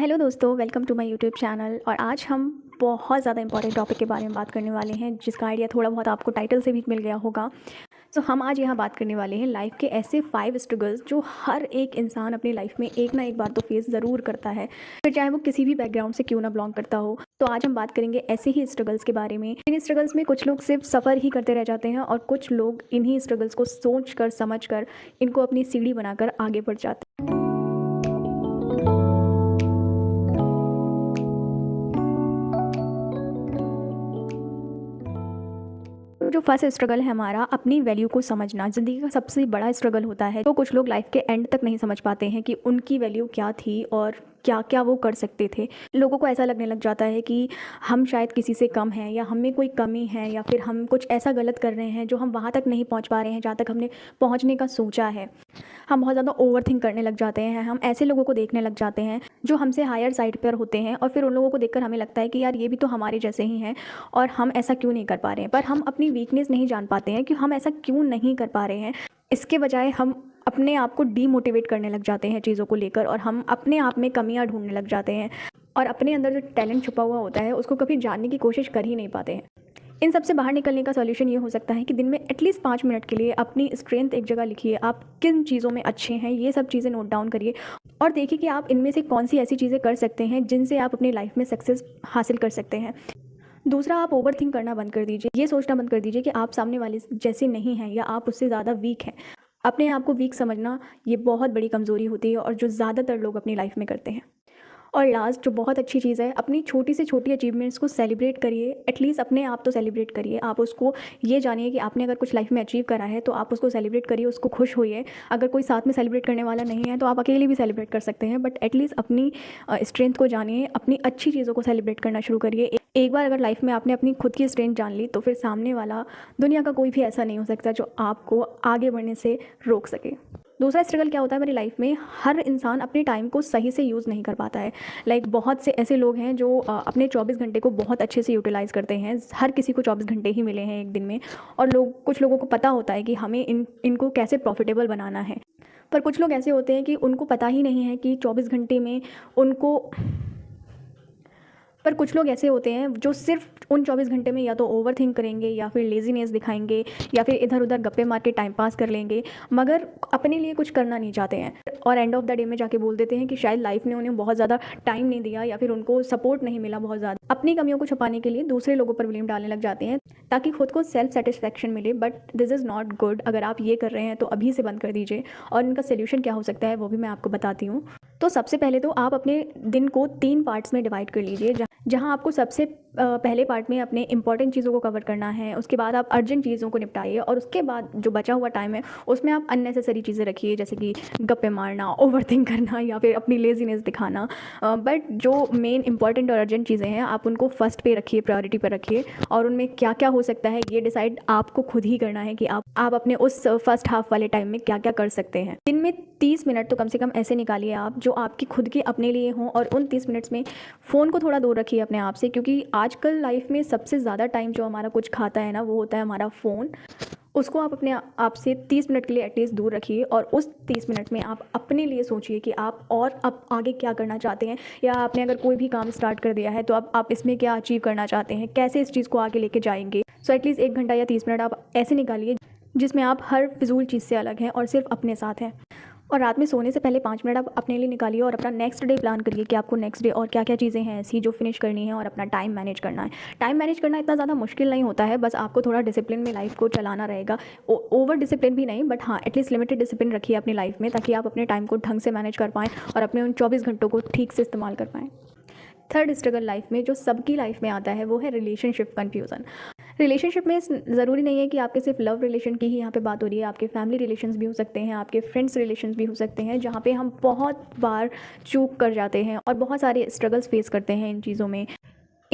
Hello दोस्तों, welcome to my YouTube channel. और आज हम बहुत ज़्यादा इंपॉर्टेंट टॉपिक के बारे में बात करने वाले हैं, जिसका आइडिया थोड़ा बहुत आपको टाइटल से भी मिल गया होगा। तो हम आज यहाँ बात करने वाले हैं लाइफ के ऐसे 5 स्ट्रगल्स जो हर एक इंसान अपनी लाइफ में एक ना एक बार तो फेस ज़रूर करता है, फिर चाहे वो किसी भी बैकग्राउंड से क्यों ना बिलोंग करता हो। तो आज हम बात करेंगे ऐसे ही स्ट्रगल्स के बारे में। इन स्ट्रगल्स में कुछ लोग सिर्फ सफ़र ही करते रह जाते हैं और कुछ लोग इन्हीं स्ट्रगल्स को सोच कर समझ कर इनको अपनी सीढ़ी बनाकर आगे बढ़ जाते हैं। जो फर्स्ट स्ट्रगल है हमारा, अपनी वैल्यू को समझना ज़िंदगी का सबसे बड़ा स्ट्रगल होता है। तो कुछ लोग लाइफ के एंड तक नहीं समझ पाते हैं कि उनकी वैल्यू क्या थी और क्या क्या वो कर सकते थे। लोगों को ऐसा लगने लग जाता है कि हम शायद किसी से कम हैं, या हम में कोई कमी है, या फिर हम कुछ ऐसा गलत कर रहे हैं जो हम वहाँ तक नहीं पहुँच पा रहे हैं जहाँ तक हमने पहुँचने का सोचा है। हम बहुत ज़्यादा ओवर थिंक करने लग जाते हैं। हम ऐसे लोगों को देखने लग जाते हैं जो हमसे हायर साइड पर होते हैं, और फिर उन लोगों को देखकर हमें लगता है कि यार ये भी तो हमारे जैसे ही हैं और हम ऐसा क्यों नहीं कर पा रहे हैं। पर हम अपनी वीकनेस नहीं जान पाते हैं कि हम ऐसा क्यों नहीं कर पा रहे हैं। इसके बजाय हम अपने आप को डीमोटिवेट करने लग जाते हैं चीज़ों को लेकर, और हम अपने आप में कमियां ढूंढने लग जाते हैं और अपने अंदर जो टैलेंट छुपा हुआ होता है उसको कभी जानने की कोशिश कर ही नहीं पाते हैं। इन सब से बाहर निकलने का सॉल्यूशन ये हो सकता है कि दिन में एटलीस्ट 5 मिनट के लिए अपनी स्ट्रेंथ एक जगह लिखिए। आप किन चीज़ों में अच्छे हैं ये सब चीज़ें नोट डाउन करिए और देखिए कि आप इनमें से कौन सी ऐसी चीज़ें कर सकते हैं जिनसे आप अपनी लाइफ में सक्सेस हासिल कर सकते हैं। दूसरा, आप ओवर थिंक करना बंद कर दीजिए। ये सोचना बंद कर दीजिए कि आप सामने वाले जैसे नहीं हैं या आप उससे ज़्यादा वीक हैं। अपने आप को वीक समझना ये बहुत बड़ी कमज़ोरी होती है और जो ज़्यादातर लोग अपनी लाइफ में करते हैं। और लास्ट, जो बहुत अच्छी चीज़ है, अपनी छोटी से छोटी अचीवमेंट्स को सेलिब्रेट करिए। एटलीस्ट अपने आप तो सेलिब्रेट करिए। आप उसको ये जानिए कि आपने अगर कुछ लाइफ में अचीव करा है तो आप उसको सेलिब्रेट करिए, उसको खुश होइए। अगर कोई साथ में सेलिब्रेट करने वाला नहीं है तो आप अकेले भी सेलिब्रेट कर सकते हैं, बट एटलीस्ट अपनी स्ट्रेंथ को जानिए, अपनी अच्छी चीज़ों को सेलिब्रेट करना शुरू करिए। एक बार अगर लाइफ में आपने अपनी खुद की स्ट्रेंथ जान ली तो फिर सामने वाला दुनिया का कोई भी ऐसा नहीं हो सकता जो आपको आगे बढ़ने से रोक सके। दूसरा स्ट्रगल क्या होता है मेरी लाइफ में, हर इंसान अपने टाइम को सही से यूज़ नहीं कर पाता है। बहुत से ऐसे लोग हैं जो अपने 24 घंटे को बहुत अच्छे से यूटिलाइज़ करते हैं। हर किसी को 24 घंटे ही मिले हैं एक दिन में, और कुछ लोगों को पता होता है कि हमें इनको कैसे प्रॉफिटेबल बनाना है। पर कुछ लोग ऐसे होते हैं कि उनको पता ही नहीं है कि 24 घंटे में उनको पर कुछ लोग ऐसे होते हैं जो सिर्फ उन 24 घंटे में या तो ओवर थिंक करेंगे, या फिर लेजीनेस दिखाएंगे, या फिर इधर उधर गप्पे मार के टाइम पास कर लेंगे, मगर अपने लिए कुछ करना नहीं चाहते हैं। और एंड ऑफ द डे में जाके बोल देते हैं कि शायद लाइफ ने उन्हें बहुत ज़्यादा टाइम नहीं दिया, या फिर उनको सपोर्ट नहीं मिला बहुत ज़्यादा। अपनी कमियों को छुपाने के लिए दूसरे लोगों पर ब्लेम डालने लग जाते हैं ताकि खुद को सेल्फ सेटिस्फैक्शन मिले। But this is not good. अगर आप ये कर रहे हैं तो अभी से बंद कर दीजिए, और इनका सोल्यूशन क्या हो सकता है वो भी मैं आपको बताती हूँ। तो सबसे पहले तो आप अपने दिन को 3 पार्ट्स में डिवाइड कर लीजिए, जहाँ आपको सबसे पहले पार्ट में अपने इंपॉर्टेंट चीज़ों को कवर करना है। उसके बाद आप अर्जेंट चीज़ों को निपटाइए, और उसके बाद जो बचा हुआ टाइम है उसमें आप अननेसेसरी चीज़ें रखिए, जैसे कि गप्पे मारना, ओवरथिंक करना, या फिर अपनी लेजीनेस दिखाना। बट जो मेन इंपॉर्टेंट और अर्जेंट चीज़ें हैं आप उनको फर्स्ट पे रखिए, प्रायोरिटी पर रखिए, और उनमें क्या क्या हो सकता है ये डिसाइड आपको खुद ही करना है कि आप अपने उस फर्स्ट हाफ वाले टाइम में क्या क्या कर सकते हैं। दिन में 30 मिनट तो कम से कम ऐसे निकालिए आप जो आपकी खुद के अपने लिए हों, और उन 30 मिनट्स में फ़ोन को थोड़ा दूर रखिए अपने आप से, क्योंकि आजकल लाइफ में सबसे ज़्यादा टाइम जो हमारा कुछ खाता है ना, वो होता है हमारा फ़ोन। उसको आप अपने आप से 30 मिनट के लिए एटलीस्ट दूर रखिए, और उस 30 मिनट में आप अपने लिए सोचिए कि आप और अब आगे क्या करना चाहते हैं, या आपने अगर कोई भी काम स्टार्ट कर दिया है तो आप इसमें क्या अचीव करना चाहते हैं, कैसे इस चीज़ को आगे लेके जाएंगे। सो एटलीस्ट 1 घंटा या 30 मिनट आप ऐसे निकालिए जिसमें आप हर फिजूल चीज़ से अलग हैं और सिर्फ अपने साथ हैं। और रात में सोने से पहले 5 मिनट आप अपने लिए निकालिए और अपना नेक्स्ट डे प्लान करिए कि आपको नेक्स्ट डे और क्या क्या चीज़ें हैं ऐसी जो फिनिश करनी है, और अपना टाइम मैनेज करना है। टाइम मैनेज करना इतना ज़्यादा मुश्किल नहीं होता है, बस आपको थोड़ा डिसिप्लिन में लाइफ को चलाना रहेगा। ओवर डिसिप्लिन भी नहीं, बट हाँ एटलीस्ट लिमिटेड डिसिप्लिन रखिए अपनी लाइफ में, ताकि आप अपने टाइम को ढंग से मैनेज कर पाएँ और अपने उन 24 घंटों को ठीक से इस्तेमाल कर पाएँ। थर्ड स्ट्रगल लाइफ में जो सबकी लाइफ में आता है वो है रिलेशनशिप कन्फ्यूज़न। रिलेशनशिप में ज़रूरी नहीं है कि आपके सिर्फ लव रिलेशन की ही यहाँ पे बात हो रही है। आपके फैमिली रिलेशंस भी हो सकते हैं, आपके फ्रेंड्स रिलेशंस भी हो सकते हैं, जहाँ पे हम बहुत बार चूक कर जाते हैं और बहुत सारे स्ट्रगल्स फेस करते हैं इन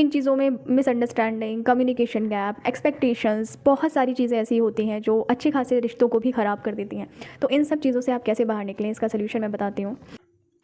चीज़ों में मिसअंडरस्टैंडिंग, कम्युनिकेशन गैप, एक्सपेक्टेशंस, बहुत सारी चीज़ें ऐसी होती हैं जो अच्छे खासे रिश्तों को भी ख़राब कर देती हैं। तो इन सब चीज़ों से आप कैसे बाहर निकलें, इसका सल्यूशन मैं बताती हूँ।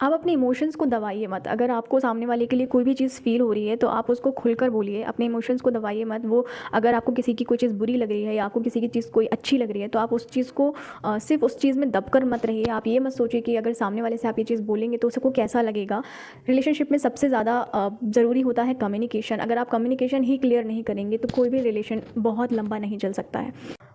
आप अपने इमोशंस को दबाइए मत। अगर आपको सामने वाले के लिए कोई भी चीज़ फ़ील हो रही है तो आप उसको खुलकर बोलिए, अपने इमोशंस को दबाइए मत। वो अगर आपको किसी की कोई चीज़ बुरी लग रही है या आपको किसी की चीज़ कोई अच्छी लग रही है तो आप उस चीज़ को सिर्फ़ उस चीज़ में दबकर मत रहिए। आप ये मत सोचिए कि अगर सामने वाले से आप ये चीज़ बोलेंगे तो उसको कैसा लगेगा। रिलेशनशिप में सबसे ज़्यादा ज़रूरी होता है कम्युनिकेशन। अगर आप कम्युनिकेशन ही क्लियर नहीं करेंगे तो कोई भी रिलेशन बहुत लंबा नहीं चल सकता है।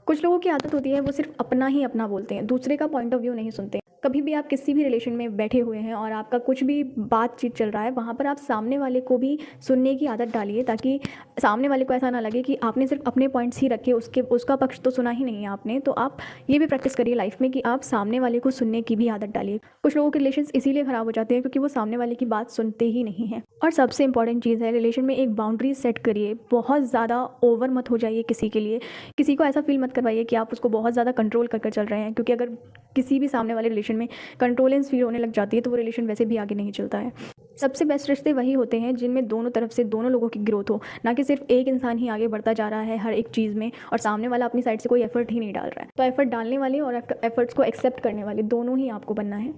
कुछ लोगों की आदत होती है वो सिर्फ अपना ही अपना बोलते हैं, दूसरे का पॉइंट ऑफ व्यू नहीं सुनते। कभी भी आप किसी भी रिलेशन में बैठे हुए हैं और आपका कुछ भी बातचीत चल रहा है, वहाँ पर आप सामने वाले को भी सुनने की आदत डालिए, ताकि सामने वाले को ऐसा ना लगे कि आपने सिर्फ अपने पॉइंट्स ही रखे, उसका पक्ष तो सुना ही नहीं है आपने। तो आप ये भी प्रैक्टिस करिए लाइफ में कि आप सामने वाले को सुनने की भी आदत डालिए। कुछ लोगों के रिलेशन इसीलिए ख़राब हो जाते हैं क्योंकि वो सामने वाले की बात सुनते ही नहीं हैं। और सबसे इंपॉर्टेंट चीज़ है, रिलेशन में एक बाउंड्री सेट करिए। बहुत ज़्यादा ओवर मत हो जाइए किसी के लिए। किसी को ऐसा फील मत करवाइए कि आप उसको बहुत ज़्यादा कंट्रोल कर चल रहे हैं, क्योंकि अगर किसी भी सामने वाले रिलेशन में कंट्रोलेंस फील होने लग जाती है तो वो रिलेशन वैसे भी आगे नहीं चलता है। सबसे बेस्ट रिश्ते वही होते हैं जिनमें दोनों तरफ से दोनों लोगों की ग्रोथ हो, ना कि सिर्फ एक इंसान ही आगे बढ़ता जा रहा है हर एक चीज़ में और सामने वाला अपनी साइड से कोई एफर्ट ही नहीं डाल रहा है। तो एफर्ट डालने वाले और एफर्ट्स को एक्सेप्ट करने वाले दोनों ही आपको बनना है।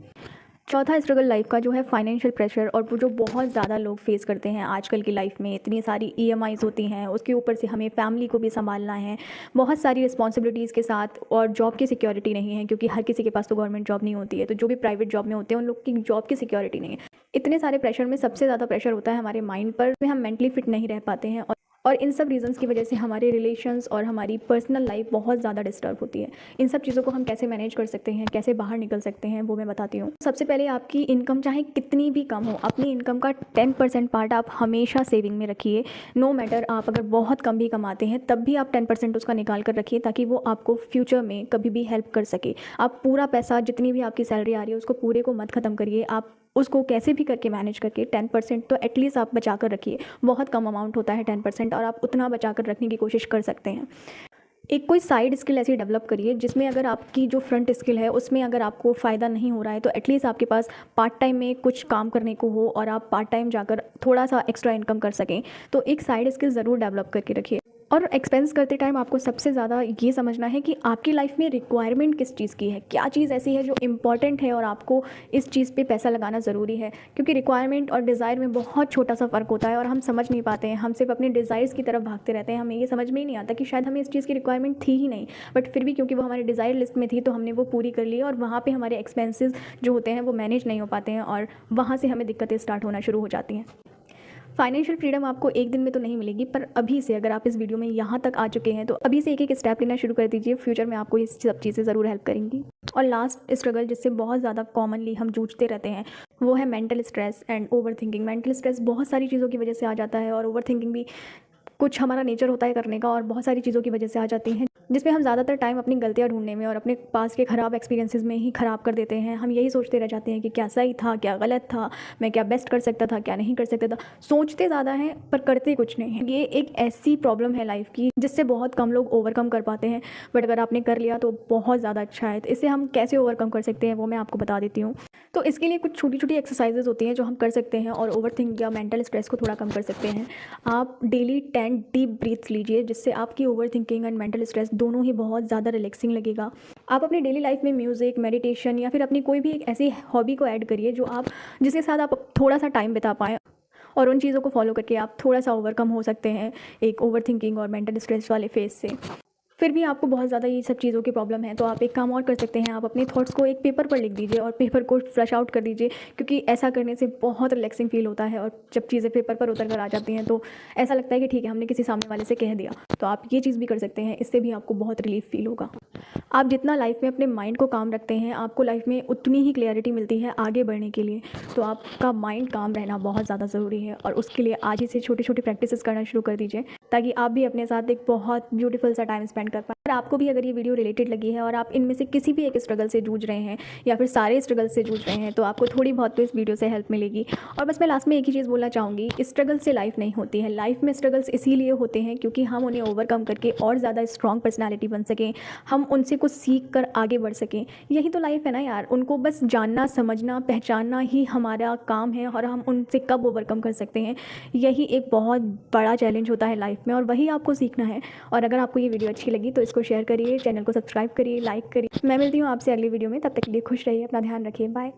चौथा स्ट्रगल लाइफ का जो है फाइनेंशियल प्रेशर, और वो जो बहुत ज़्यादा लोग फेस करते हैं आजकल की लाइफ में। इतनी सारी ईएमआईज़ होती हैं, उसके ऊपर से हमें फैमिली को भी संभालना है बहुत सारी रिस्पॉन्सिबिलिटीज़ के साथ, और जॉब की सिक्योरिटी नहीं है क्योंकि हर किसी के पास तो गवर्नमेंट जॉब नहीं होती है। तो जो भी प्राइवेट जॉब में होते हैं उन लोग की जॉब की सिक्योरिटी नहीं है। इतने सारे प्रेशर में सबसे ज़्यादा प्रेशर होता है हमारे माइंड पर, हम मेंटली फिट नहीं रह पाते हैं और इन सब रीज़न्स की वजह से हमारे रिलेशंस और हमारी पर्सनल लाइफ बहुत ज़्यादा डिस्टर्ब होती है। इन सब चीज़ों को हम कैसे मैनेज कर सकते हैं, कैसे बाहर निकल सकते हैं, वो मैं बताती हूँ। सबसे पहले आपकी इनकम चाहे कितनी भी कम हो, अपनी इनकम का 10% पार्ट आप हमेशा सेविंग में रखिए। नो मैटर आप अगर बहुत कम भी कमाते हैं तब भी आप 10% उसका निकाल कर रखिए, ताकि वो आपको फ्यूचर में कभी भी हेल्प कर सके। आप पूरा पैसा, जितनी भी आपकी सैलरी आ रही है, उसको पूरे को मत ख़त्म करिए। आप उसको कैसे भी करके मैनेज करके 10% तो एटलीस्ट आप बचा कर रखिए। बहुत कम अमाउंट होता है 10%, और आप उतना बचा कर रखने की कोशिश कर सकते हैं। एक कोई साइड स्किल ऐसी डेवलप करिए जिसमें अगर आपकी जो फ्रंट स्किल है उसमें अगर आपको फ़ायदा नहीं हो रहा है तो एटलीस्ट आपके पास पार्ट टाइम में कुछ काम करने को हो और आप पार्ट टाइम जाकर थोड़ा सा एक्स्ट्रा इनकम कर सकें। तो एक साइड स्किल ज़रूर डेवलप करके रखिए। और एक्सपेंस करते टाइम आपको सबसे ज़्यादा ये समझना है कि आपकी लाइफ में रिक्वायरमेंट किस चीज़ की है, क्या चीज़ ऐसी है जो इम्पॉर्टेंट है और आपको इस चीज़ पे पैसा लगाना ज़रूरी है। क्योंकि रिक्वायरमेंट और डिज़ायर में बहुत छोटा सा फ़र्क होता है और हम समझ नहीं पाते हैं। हम सिर्फ अपने डिज़ायर्स की तरफ भागते रहते हैं। हमें ये समझ में ही नहीं आता कि शायद हमें इस चीज़ की रिक्वायरमेंट थी ही नहीं, बट फिर भी क्योंकि वो हमारे डिज़ायर लिस्ट में थी तो हमने वो पूरी कर ली, और वहाँ पर हमारे एक्सपेंसेस जो होते हैं वो मैनेज नहीं हो पाते हैं और वहाँ से हमें दिक्कतें स्टार्ट होना शुरू हो जाती हैं। फाइनेंशियल फ्रीडम आपको एक दिन में तो नहीं मिलेगी, पर अभी से अगर आप इस वीडियो में यहाँ तक आ चुके हैं तो अभी से एक एक स्टेप लेना शुरू कर दीजिए। फ्यूचर में आपको ये सब चीज़ें ज़रूर हेल्प करेंगी। और लास्ट स्ट्रगल जिससे बहुत ज़्यादा कॉमनली हम जूझते रहते हैं वो है mental stress and over thinking. Mental stress बहुत सारी चीज़ों की वजह से आ जाता है और ओवर थिंकिंग भी कुछ हमारा नेचर होता है करने का, और बहुत सारी चीज़ों की वजह से आ जाती हैं जिसमें हम ज़्यादातर टाइम अपनी गलतियाँ ढूंढने में और अपने पास के ख़राब एक्सपीरियंसेस में ही ख़राब कर देते हैं। हम यही सोचते रह जाते हैं कि क्या सही था, क्या गलत था, मैं क्या बेस्ट कर सकता था, क्या नहीं कर सकता था। सोचते ज़्यादा हैं पर करते कुछ नहीं हैं। ये एक ऐसी प्रॉब्लम है लाइफ की जिससे बहुत कम लोग ओवरकम कर पाते हैं, बट अगर आपने कर लिया तो बहुत ज़्यादा अच्छा है। तो इसे हम कैसे ओवरकम कर सकते हैं वो मैं आपको बता देती हूँ। तो इसके लिए कुछ छोटी छोटी एक्सरसाइजेज होती हैं जो हम कर सकते हैं और ओवर थिंक या मेंटल स्ट्रेस को थोड़ा कम कर सकते हैं। आप डेली 10 डीप ब्रीथ्स लीजिए जिससे आपकी over thinking and mental stress दोनों ही बहुत ज़्यादा रिलैक्सिंग लगेगा। आप अपनी डेली लाइफ में म्यूज़िक, मेडिटेशन या फिर अपनी कोई भी एक ऐसी हॉबी को ऐड करिए जो आप जिसके साथ आप थोड़ा सा टाइम बिता पाएँ, और उन चीज़ों को फॉलो करके आप थोड़ा सा ओवरकम हो सकते हैं एक ओवर थिंकिंग और मेंटल स्ट्रेस वाले फेज से। फिर भी आपको बहुत ज़्यादा ये सब चीज़ों की प्रॉब्लम है तो आप एक काम और कर सकते हैं। आप अपने थॉट्स को एक पेपर पर लिख दीजिए और पेपर को फ्लश आउट कर दीजिए, क्योंकि ऐसा करने से बहुत रिलैक्सिंग फील होता है। और जब चीज़ें पेपर पर उतर कर आ जाती हैं तो ऐसा लगता है कि ठीक है, हमने किसी सामने वाले से कह दिया। तो आप ये चीज़ भी कर सकते हैं, इससे भी आपको बहुत रिलीफ फील होगा। आप जितना लाइफ में अपने माइंड को काम रखते हैं आपको लाइफ में उतनी ही क्लैरिटी मिलती है आगे बढ़ने के लिए। तो आपका माइंड काम रहना बहुत ज़्यादा ज़रूरी है, और उसके लिए आज ही से छोटी छोटी प्रैक्टिसेस करना शुरू कर दीजिए ताकि आप भी अपने साथ एक बहुत ब्यूटीफुल सा टाइम स्पेंड कर पाएँ। और आपको भी अगर ये वीडियो रिलेटेड लगी है और आप इनमें से किसी भी एक स्ट्रगल से जूझ रहे हैं या फिर सारे स्ट्रगल से जूझ रहे हैं तो आपको थोड़ी बहुत तो इस वीडियो से हेल्प मिलेगी। और बस मैं लास्ट में एक ही चीज़ बोलना चाहूँगी, स्ट्रगल से लाइफ नहीं होती है। लाइफ में स्ट्रगल्स इसीलिए होते हैं क्योंकि हम उन्हें ओवरकम करके और ज़्यादा स्ट्रॉन्ग पर्सनैलिटी बन सकें, हम उनसे कुछ सीख कर आगे बढ़ सकें। यही तो लाइफ है ना यार, उनको बस जानना, समझना, पहचानना ही हमारा काम है, और हम उनसे कब ओवरकम कर सकते हैं यही एक बहुत बड़ा चैलेंज होता है लाइफ में, और वही आपको सीखना है। और अगर आपको ये वीडियो अच्छी लगी तो इसको शेयर करिए, चैनल को सब्सक्राइब करिए, लाइक करिए। मैं मिलती हूँ आपसे अगली वीडियो में, तब तक के लिए खुश रहिए, अपना ध्यान रखिए, बाय।